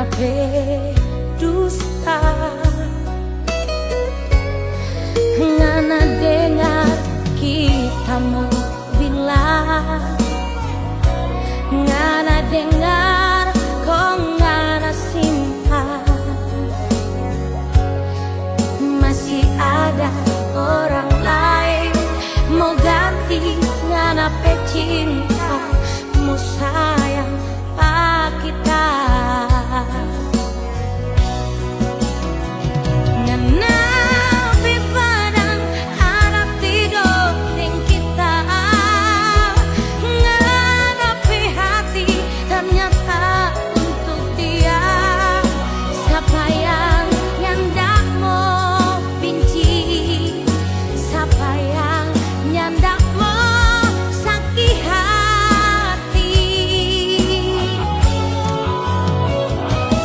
nganape dusta, ngana dengar kita mau bilang, ngana dengar kok ngana simpan, masih ada orang lain mau ganti nganape cintamu sayang kita. Nganapi padang ada tidur ning kita, nganapi hati ternyata untuk dia. Siapa yang ndak mau benci, siapa yang ndak mau sakit hati.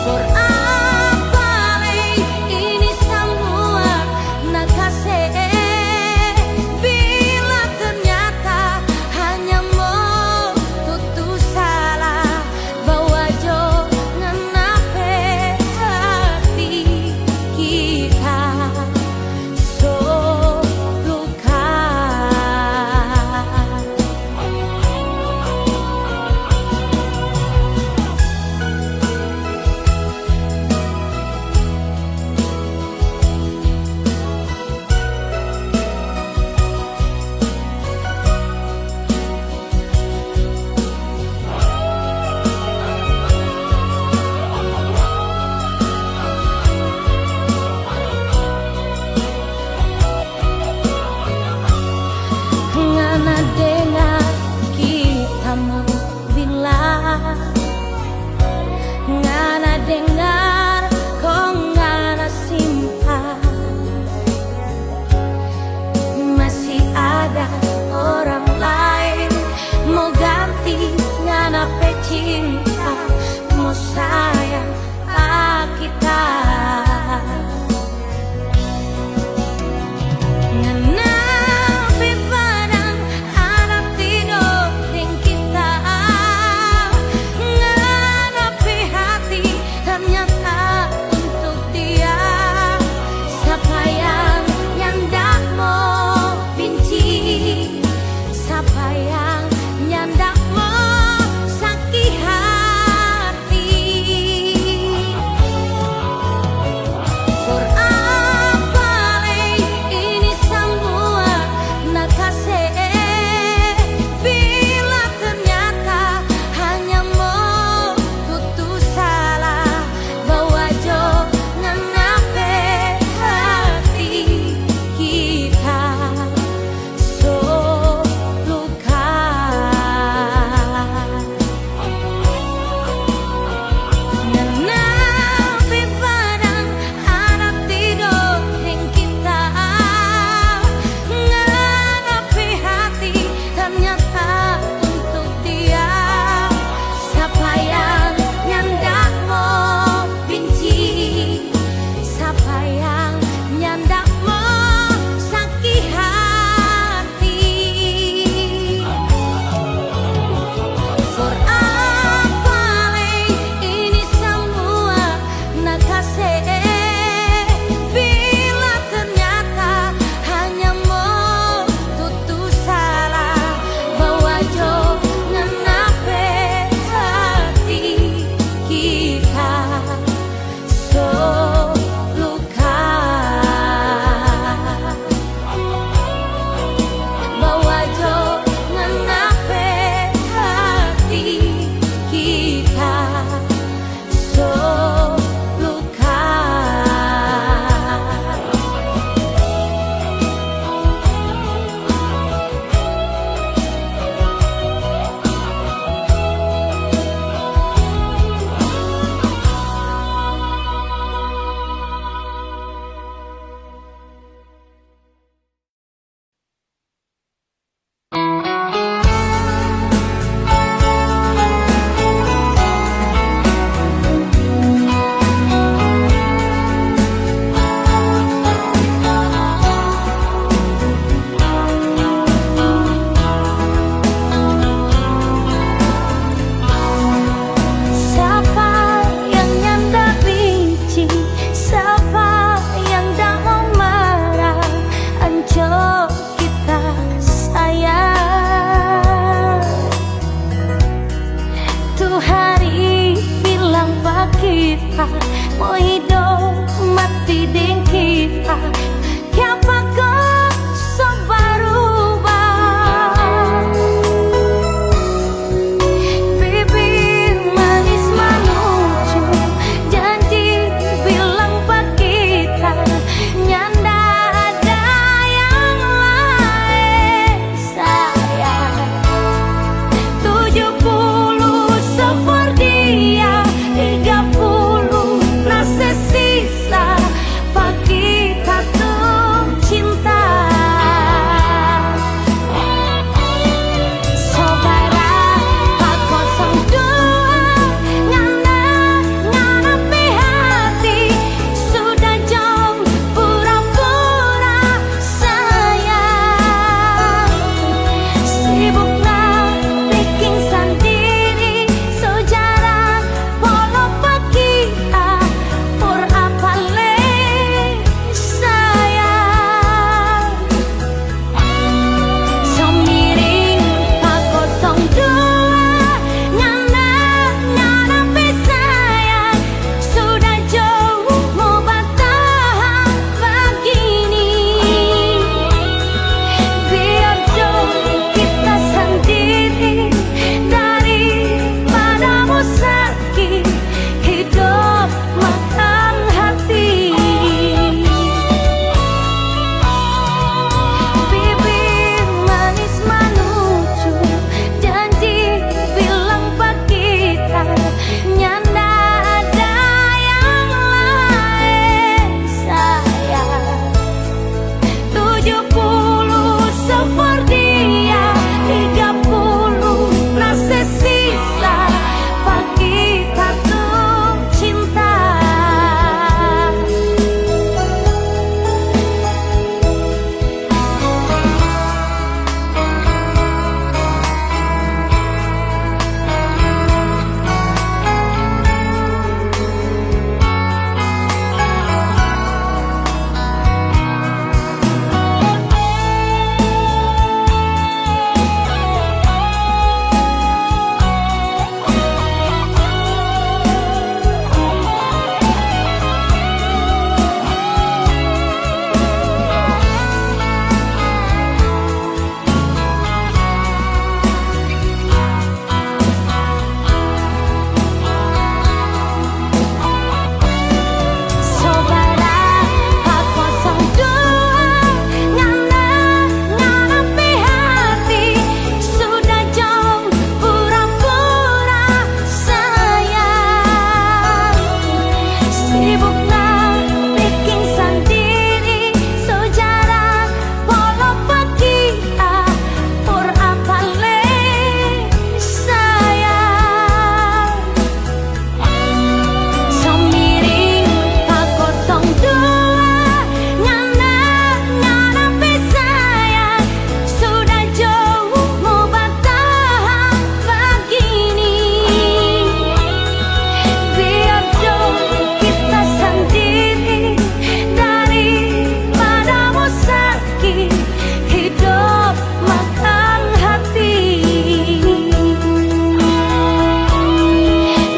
For apa ini semua nak kasih, bila ternyata hanya mau tutur salah, bawa jo nganape hati kita so luka. Ngana dengar kita mau bilang, ngana dengar kok ngana simpan, masih ada orang lain mau ganti nganape cintamu sayang kita. Nganapi padang ada tidur ning kita, nganapi hati ternyata untuk dia. Siapa yang ndak mau benci, siapa yang ndak mau sakit hati. Suatu hari bilang kita mau hidup mati dengan kita. Siapa kau berubah? Bibir manis menuju janji bilang kita nyanda ada yang lain sayang. 70 seperti dia, 30 rasa sisa pagi satu cinta. Saudara aku dua ngana ngarepe hati sudah jauh pura-pura sayang. Sibuklah bikin sendiri sejarah walau pagi pur apa le sayang. Semiring aku dua ngana ngarepe sayang sudah jauh mau bertahan begini. Biar jauh kita sendiri daripada sakit hidup makan hati. Bibir manis menuju janji bilang kita nyanda ada yang lain sayang. 70 seperti dia, 30 rasa sisa pagi satu cinta. Saudara aku dua ngana ngarepe hati sudah jauh pura-pura sayang. Sibuklah bikin sendiri sejarah walau pagi pur apa le sayang. Semiring aku dua ngana ngarepe sayang sudah jauh mau bertahan begini. Biar jauh kita sendiri daripada sakit hidup makan hati.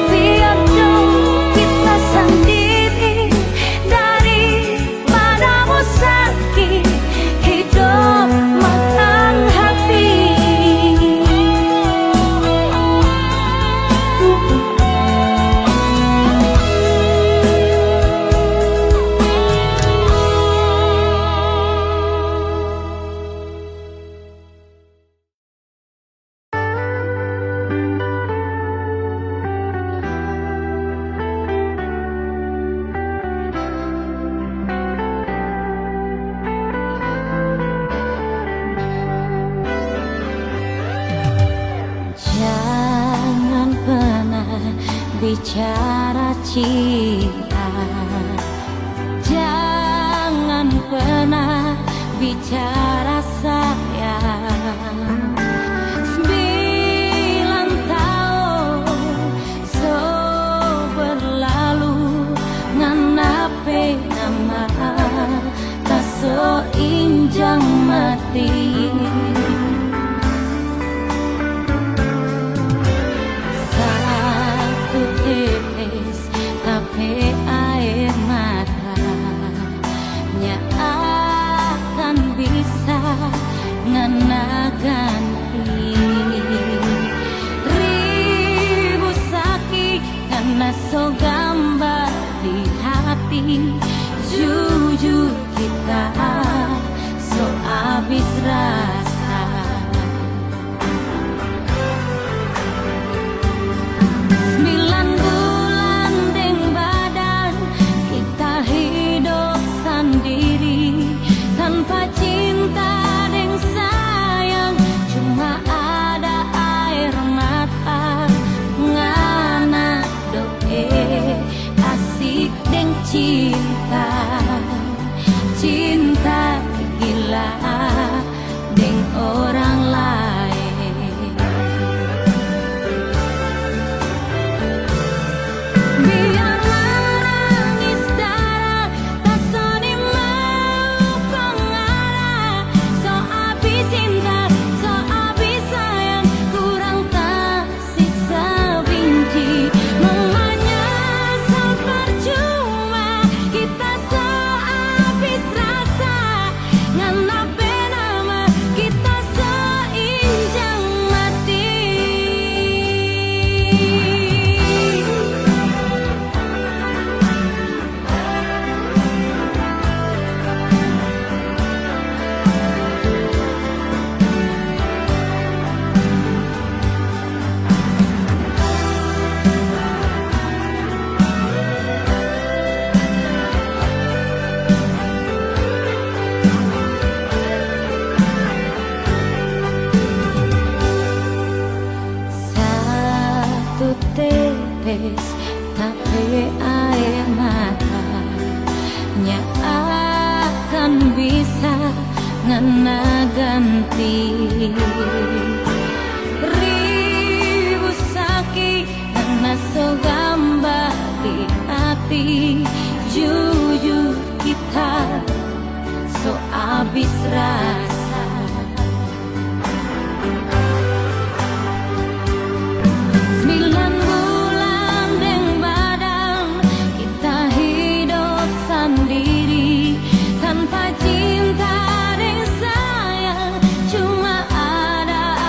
Biar jauh kita sendiri daripada sakit hidup makan hati. Jangan pernah bicara cinta, jangan pernah bicara sayang. 9 tahun so berlalu nganape nama tak so injang mati. tetes tapi air matanya akan bisa ngana ganti ribu sakit karena so gambar di hati. Jujur kita so abis rasa. 9 bulan deng badan kita hidup sendiri tanpa cinta deng sayang, cuma ada air mata ngana doe asik deng cinta. Cinta gila deng orang lain. Biar menangis darah tak soni mau pengarah. So abis cinta, so abis sayang, kurang tak sisa benci. Mamanya so percuma kita so abis rasa. Nganape nama kita so injang mati. Satu tetes tapi air matanya akan bisa ngena ganti ribu sakit karena so gambar di hati. Jujur kita so abis rasa. 9 bulan deng badan kita hidup sendiri tanpa cinta deng sayang, cuma ada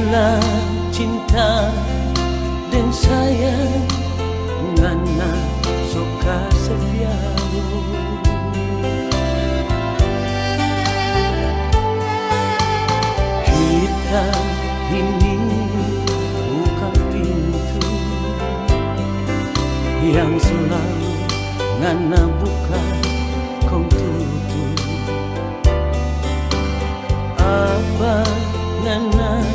Bila cinta dan sayang ngana suka sepiaru, kita ini bukan pintu yang selalu ngana buka kau tutup. Apa ngana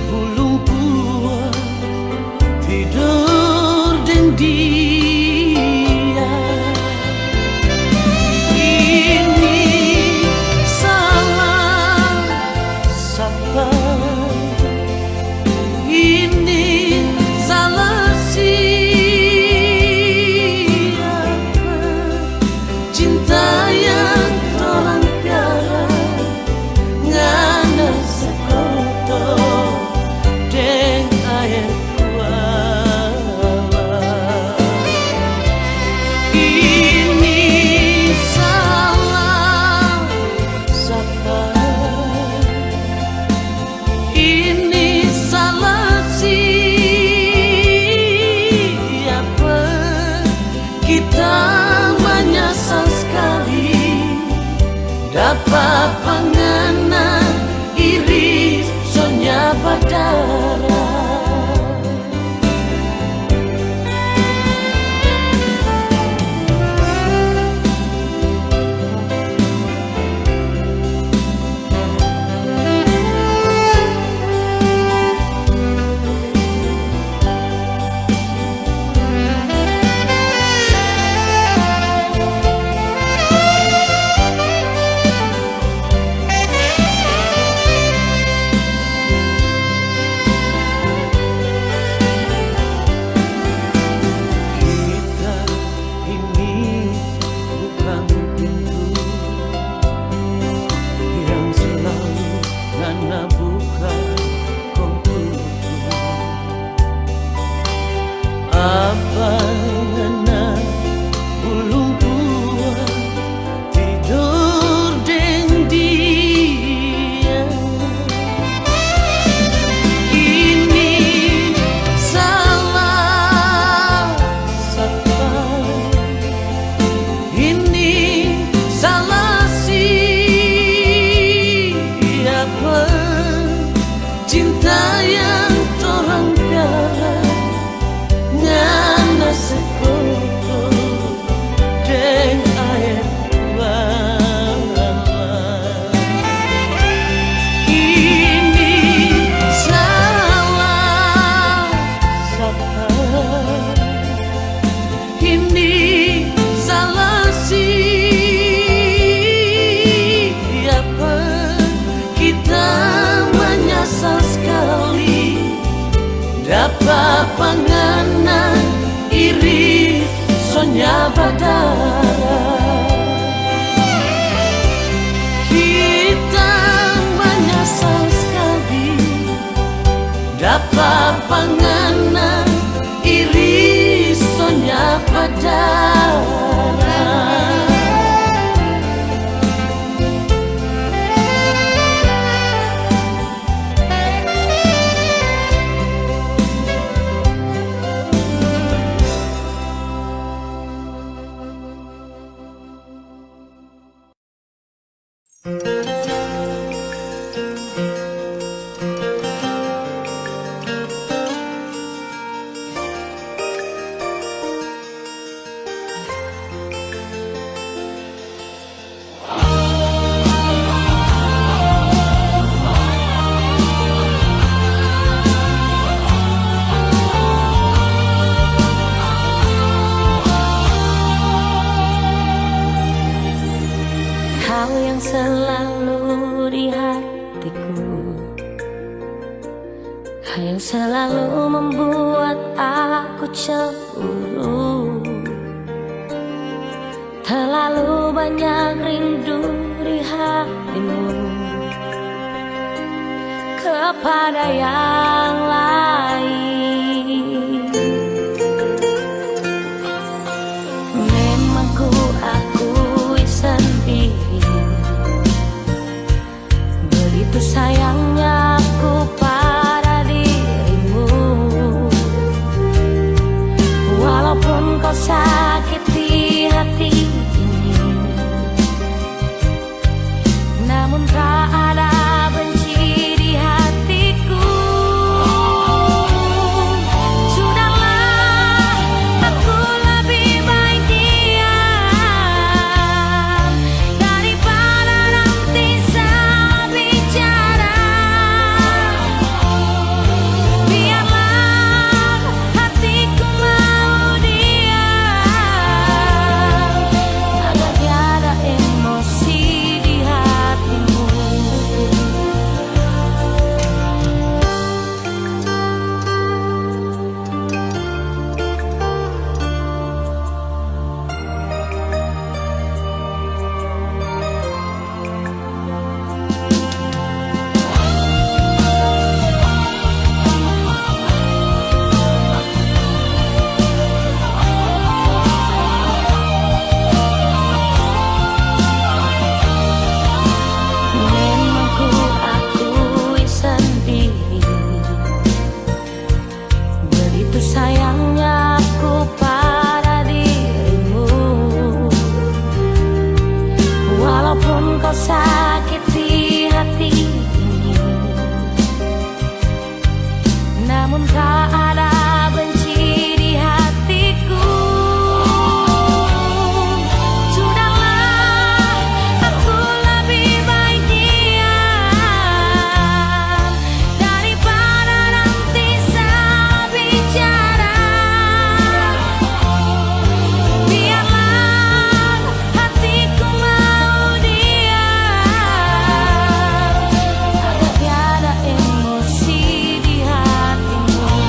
belum puas tidur dan dia, ini salah siapa, ini salah siapa. Cinta yang orang piara ngana sekoto deng air kuala. Ini salah siapa, ini salah siapa. Kita menyesal sekali dapat pengena iri sonya badara. Apa ngana belum puas tidur dengan dia, ini salah siapa, ini salah siapa. Cinta yang orang piara ngana sekoto deng air kuala. Ini salah siapa, ini salah siapa. Kita menyesal sekali dapat pengena iri sonya badara. Kita menyesal sekali dapat pengena iri sonya badara. Kau yang selalu di hatiku, yang selalu membuat aku cemburu. Terlalu banyak rindu di hatimu kepada yang lain. Memang ku akui sendiri, begitu sayangnya aku pada namun tak ada benci di hatiku. Sudahlah, aku lebih baik diam daripada nanti salah bicara. Biarlah hatiku mau diam agar tiada emosi di hatimu.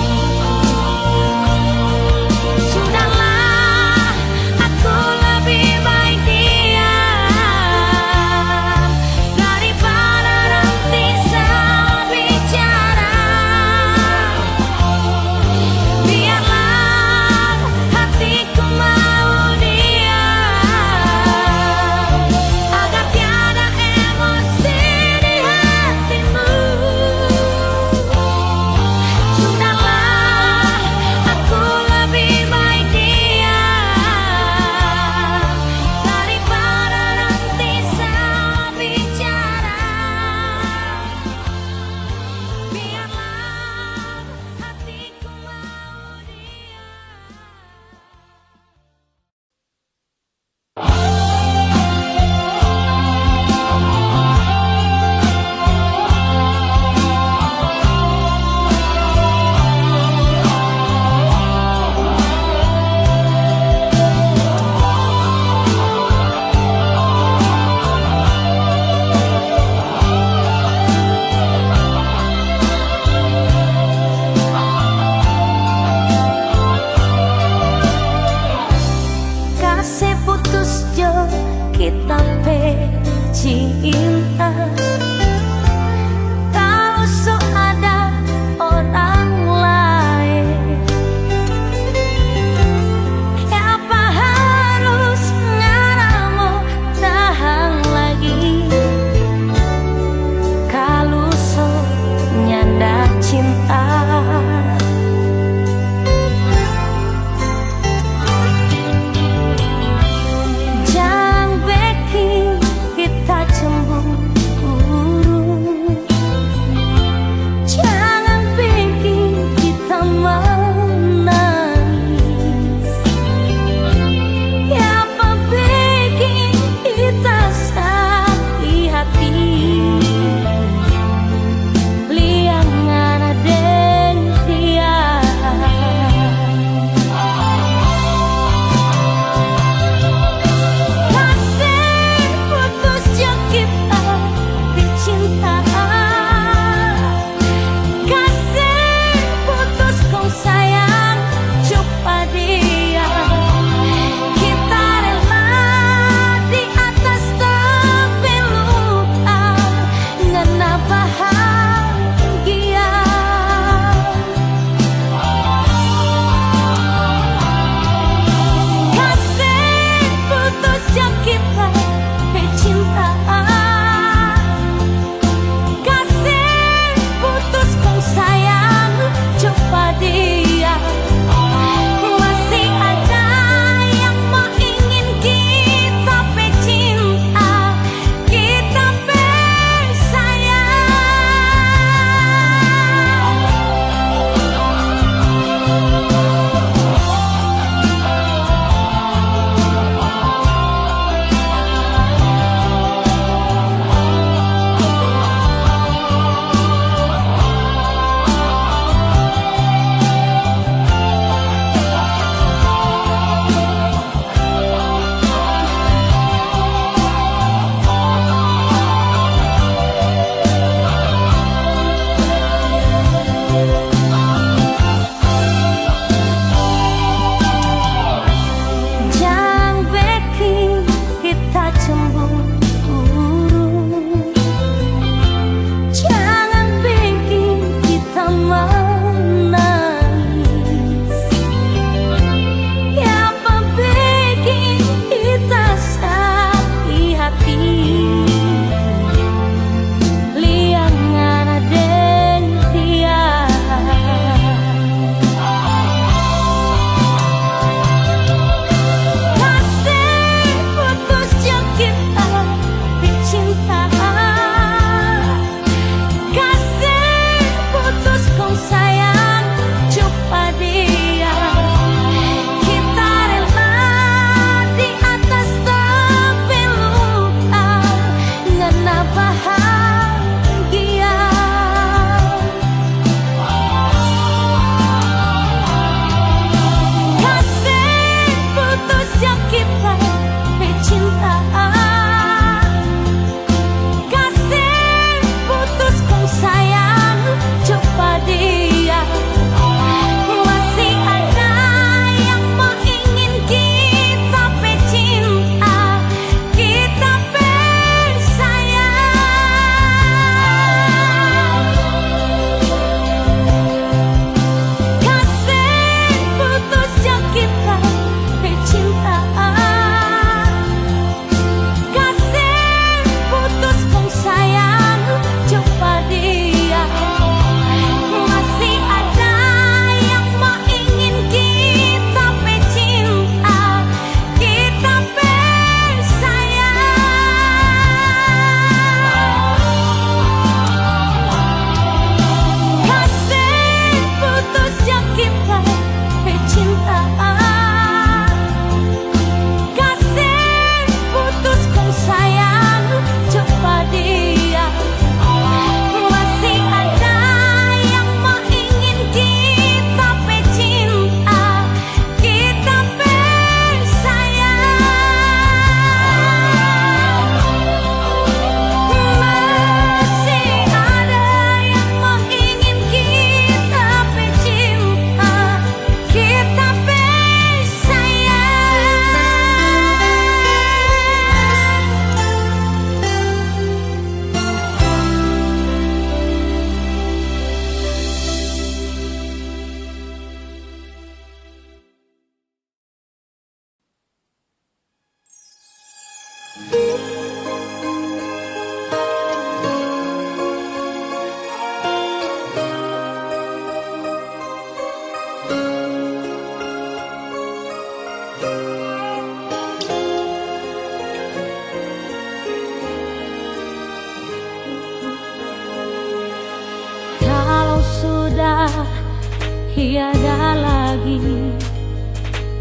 tiada lagi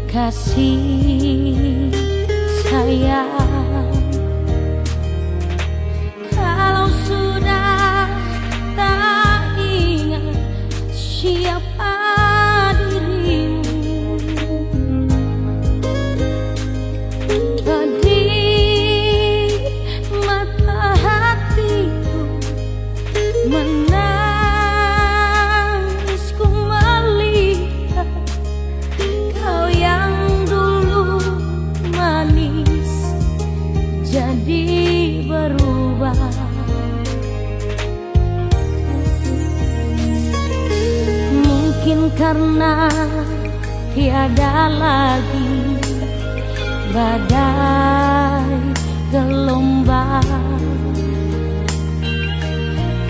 kasih sayang. Kalau sudah tak ingat siapa dirimu, di mata hatiku menangisku melihat kau yang dulu manis jadi berubah. Mungkin karena tiada lagi badai gelombang,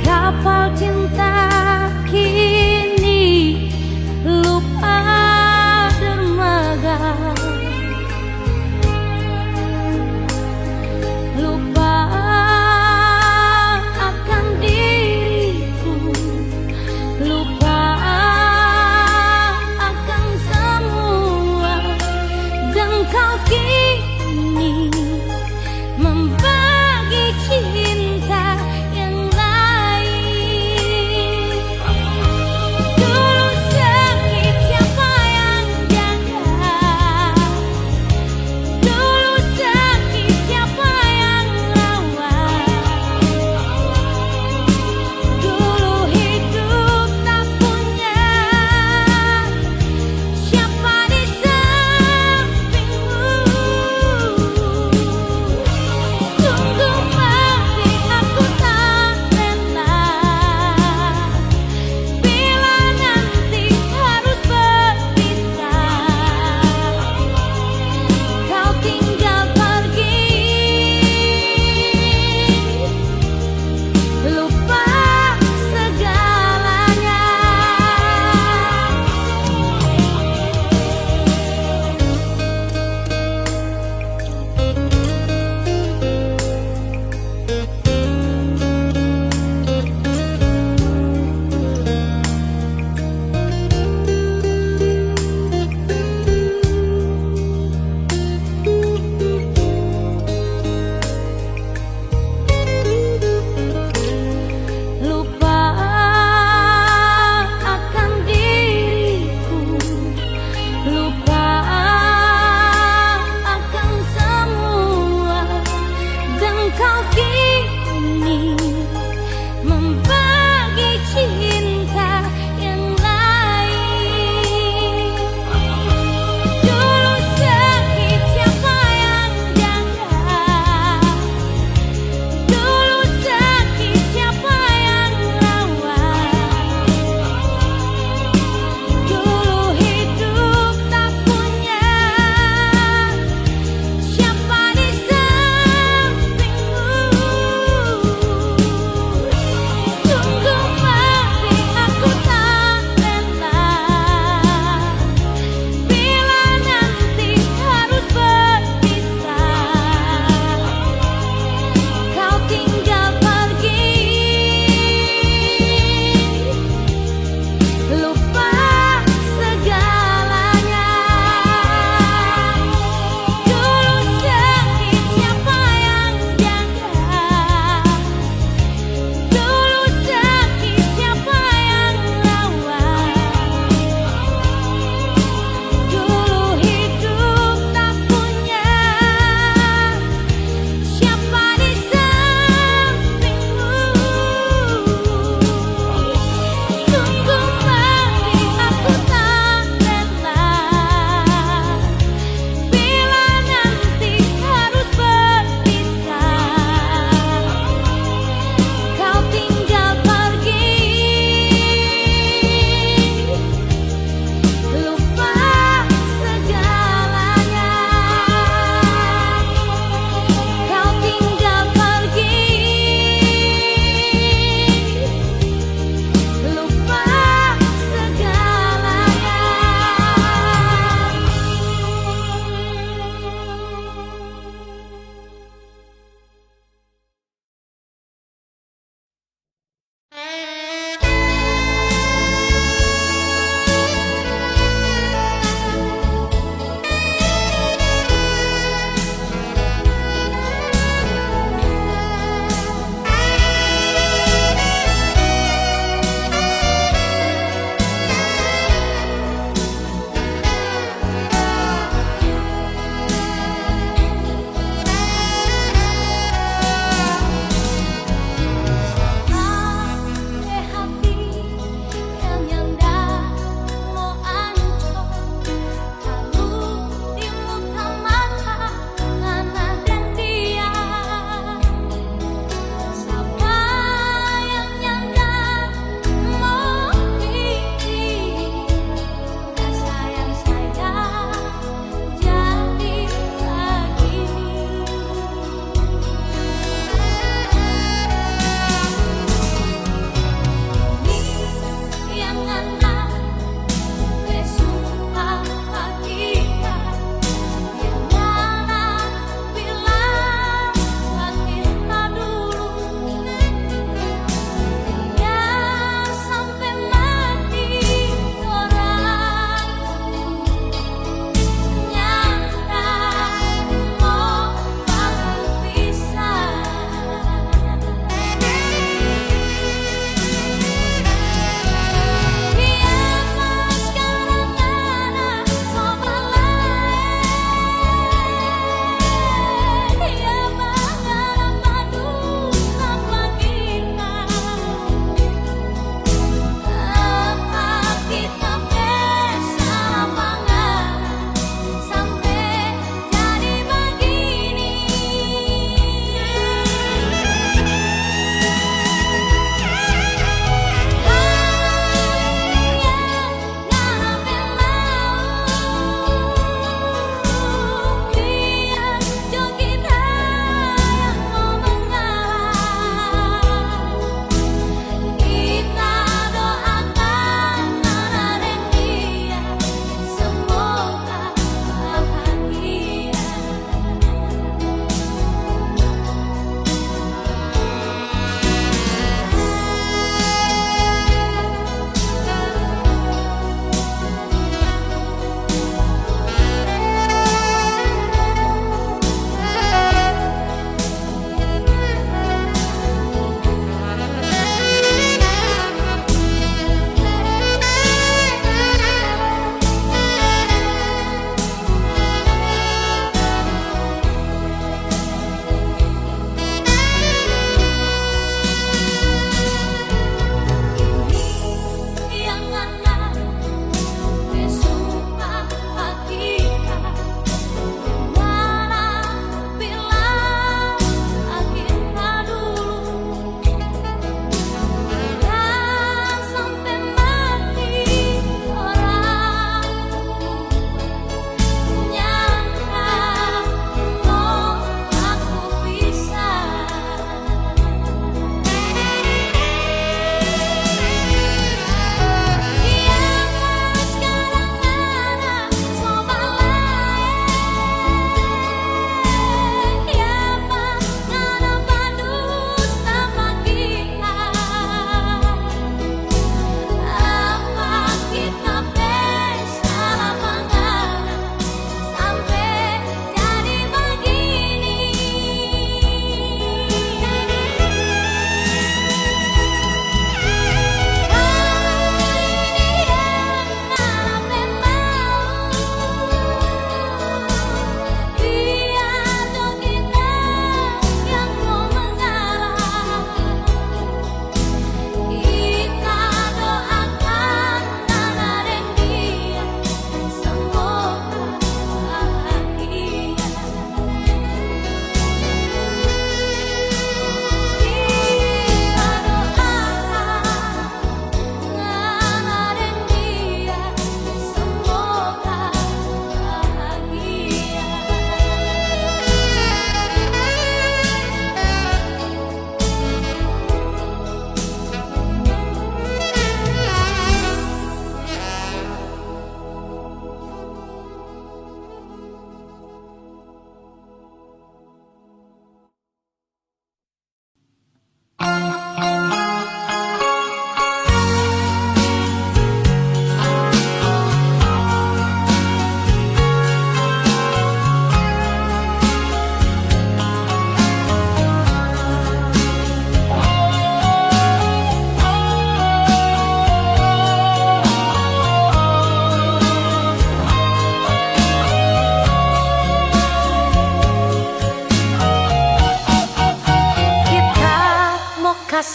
kapal cinta kini lupa dermaga, lupa akan diriku, lupa akan semua, dan kau kini membagi cinta yang lain.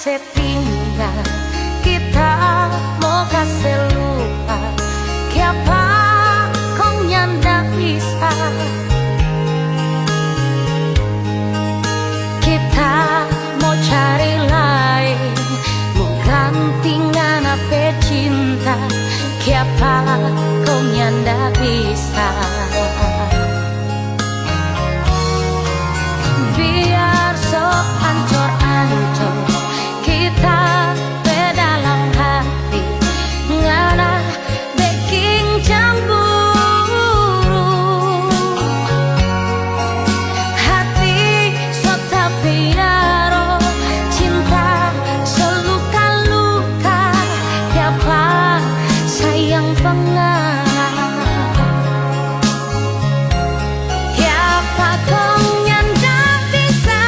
kasih tinggal, kita mau kasih lupa, siapa kau nyanda bisa. Kita mau cari lain, mau gantingan apa cinta, siapa kau nyanda bisa. Biar sok ancur-ancur kita dalam hati, ngana baking cemburu. Hati sok tapi naro, cinta seluka-luka, siapa sayang pengarah. Siapa kau nyanda bisa,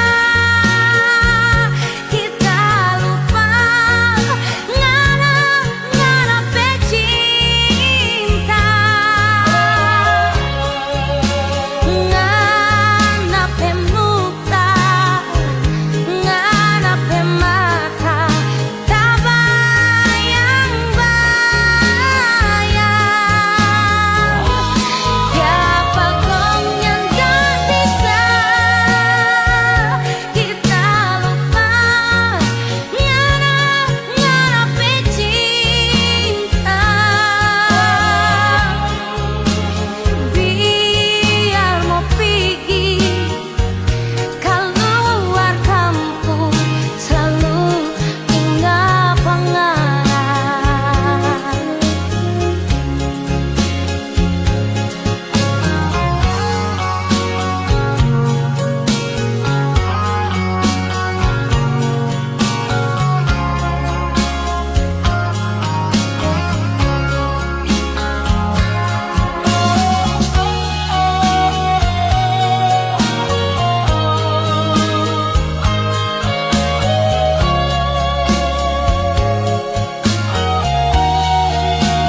kita lupa, ngana pecinta, ngana pemuta, ngana pemata, tak bayang-bayang. Siapa kau nyanda bisa, kita lupa, ngana pecinta. Biar mau pergi keluar kampung, selalu ingat pengarah.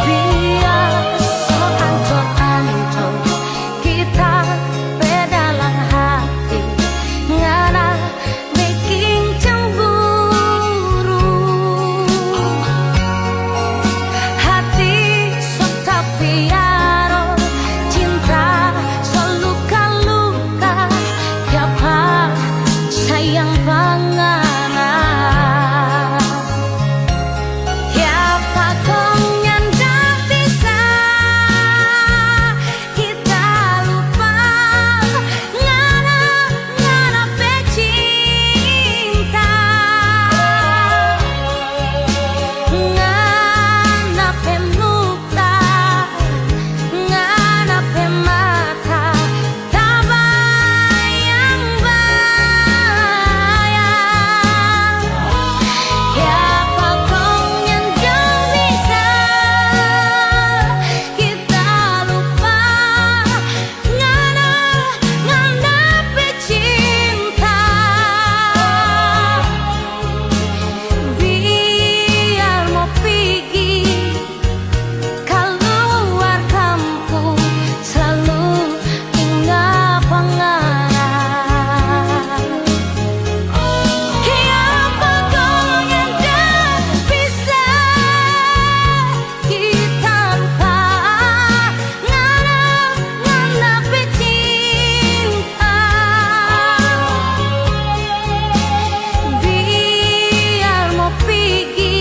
Biar sok ancur-ancur kita dalam hati, ngana baking cemburu. Hati sok tapi aro, cinta seluka-luka, siapa sayang pengarah. Siapa kau nyanda bisa, kita lupa, ngana pecinta, ngana pemuta, ngana pemata, tak bayang-bayang. Siapa kau nyanda bisa, kita lupa, ngana pecinta. Biar mau pergi keluar kampung, selalu ingat pengarah. Siapa kau nyanda bisa, kita lupa, ngana pecinta. Biar mau pergi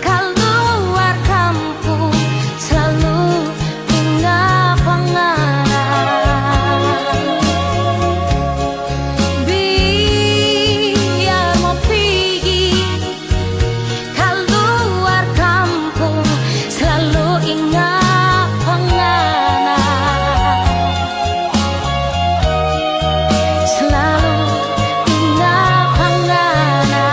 keluar kampung, selalu ingat pengarah. Biar mau pergi keluar kampung, selalu ingat pengarah. Selalu ingat pengarah.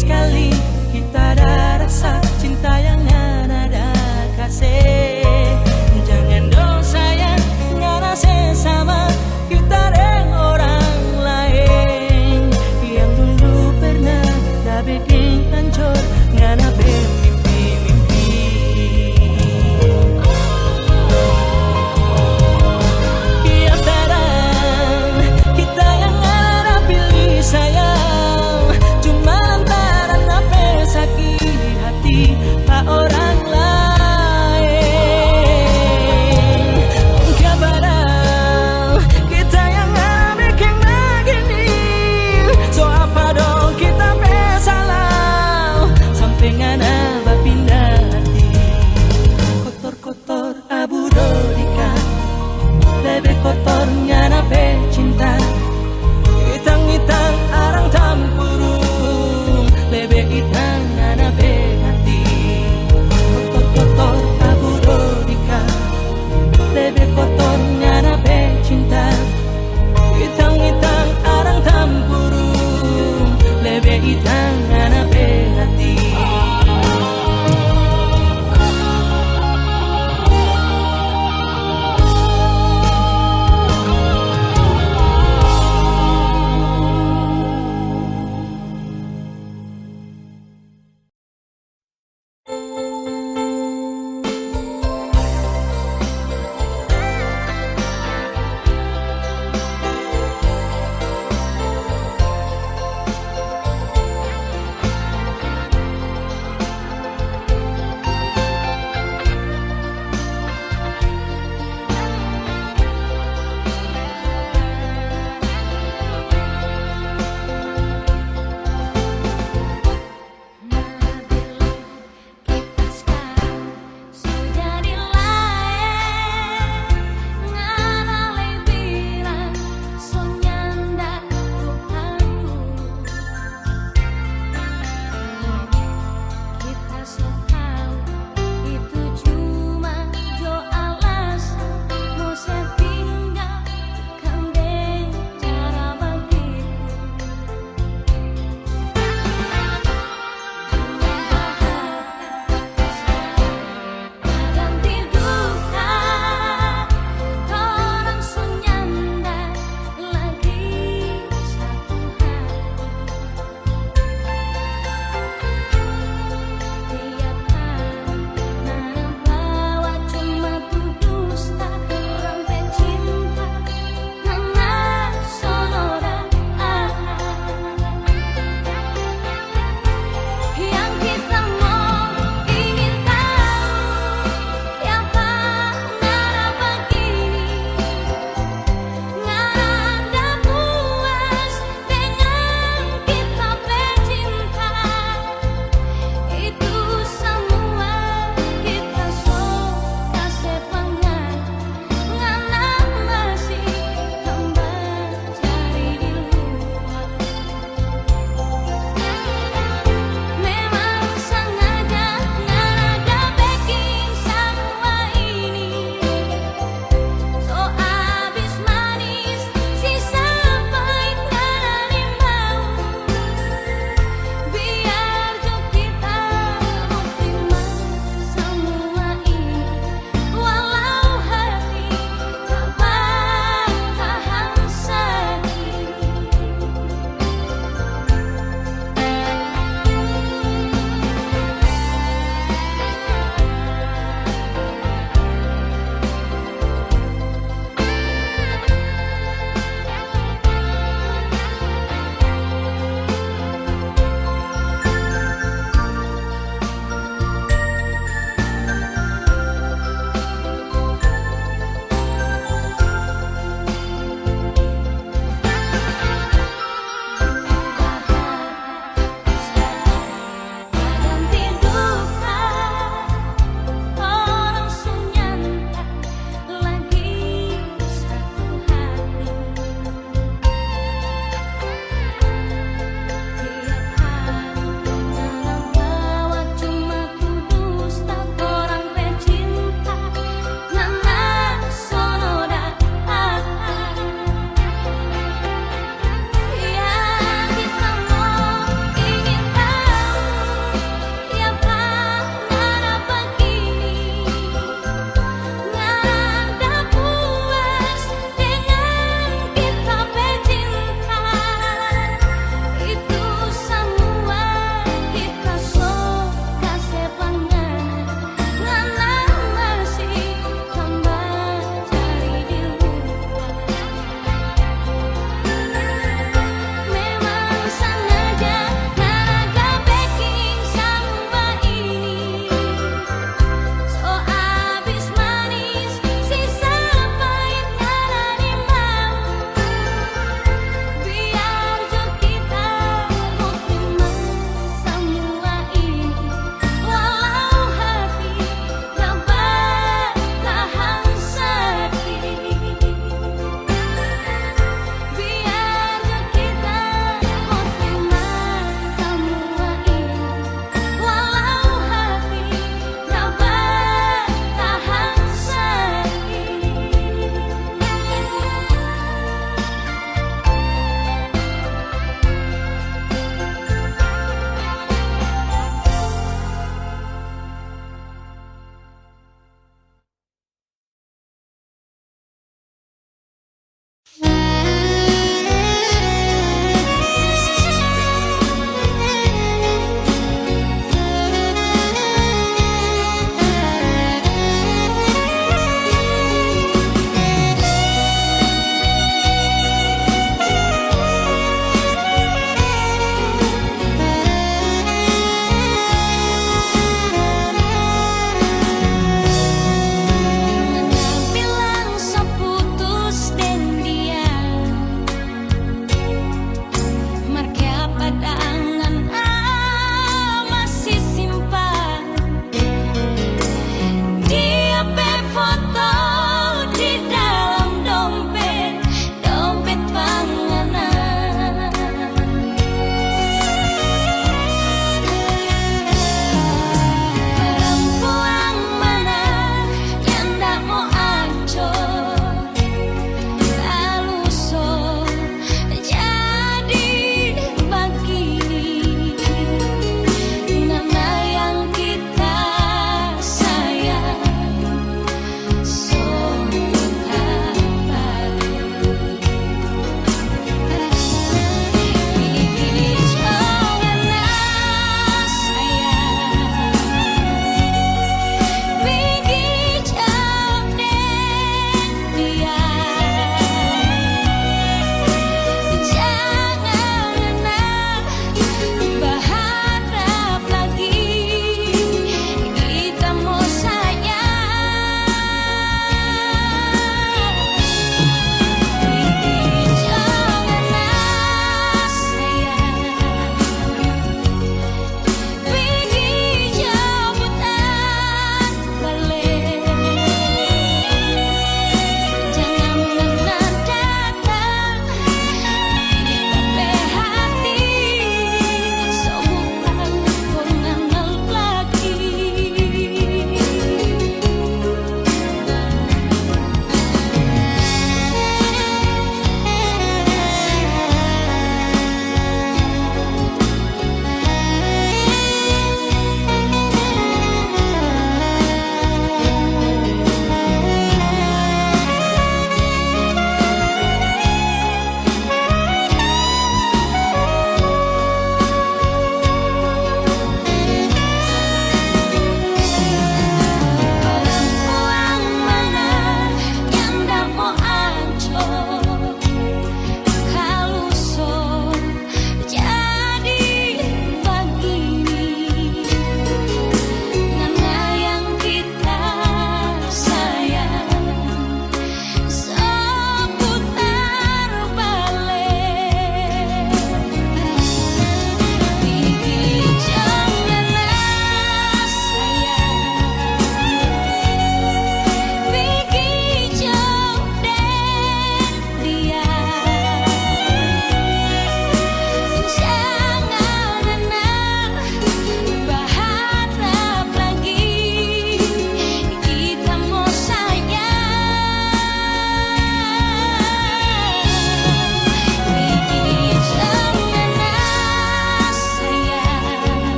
sekali kita ada rasa cinta yang ada kasih. Jangan dong sayang ngana sesama kita dengan orang lain yang dulu pernah dah bikin hancur ngana bermimpi-mimpi. Ya barang kita yang ada pilih sayang, cuma lantaran apa sakit hati pak orang lain.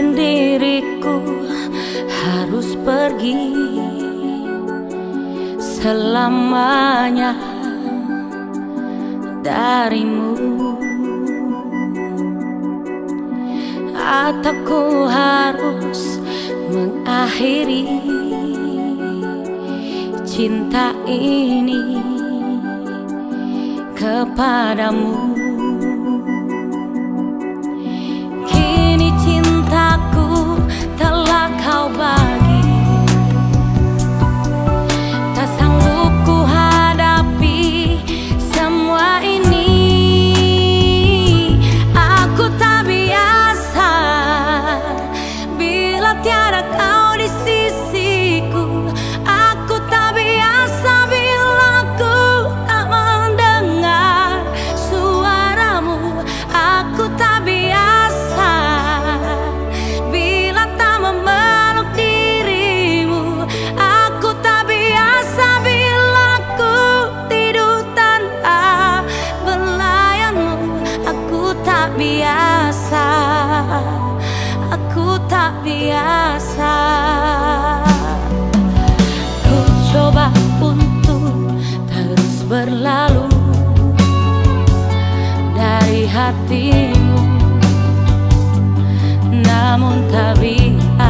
mungkin diriku harus pergi selamanya darimu, atau ku harus mengakhiri cinta ini kepadamu. Kini cintaku telah kau bagi, tak sanggup ku hadapi semua ini. Aku tak biasa bila tiada kau di sisiku. Aku tak biasa bila ku tak mendengar suaramu. Aku tak biasa bila tak memeluk dirimu. Aku tak biasa bila ku tidur tanpa belayanmu. Aku tak biasa, aku tak biasa. Ku coba untuk terus berlalu dari hatimu, namun tak bisa.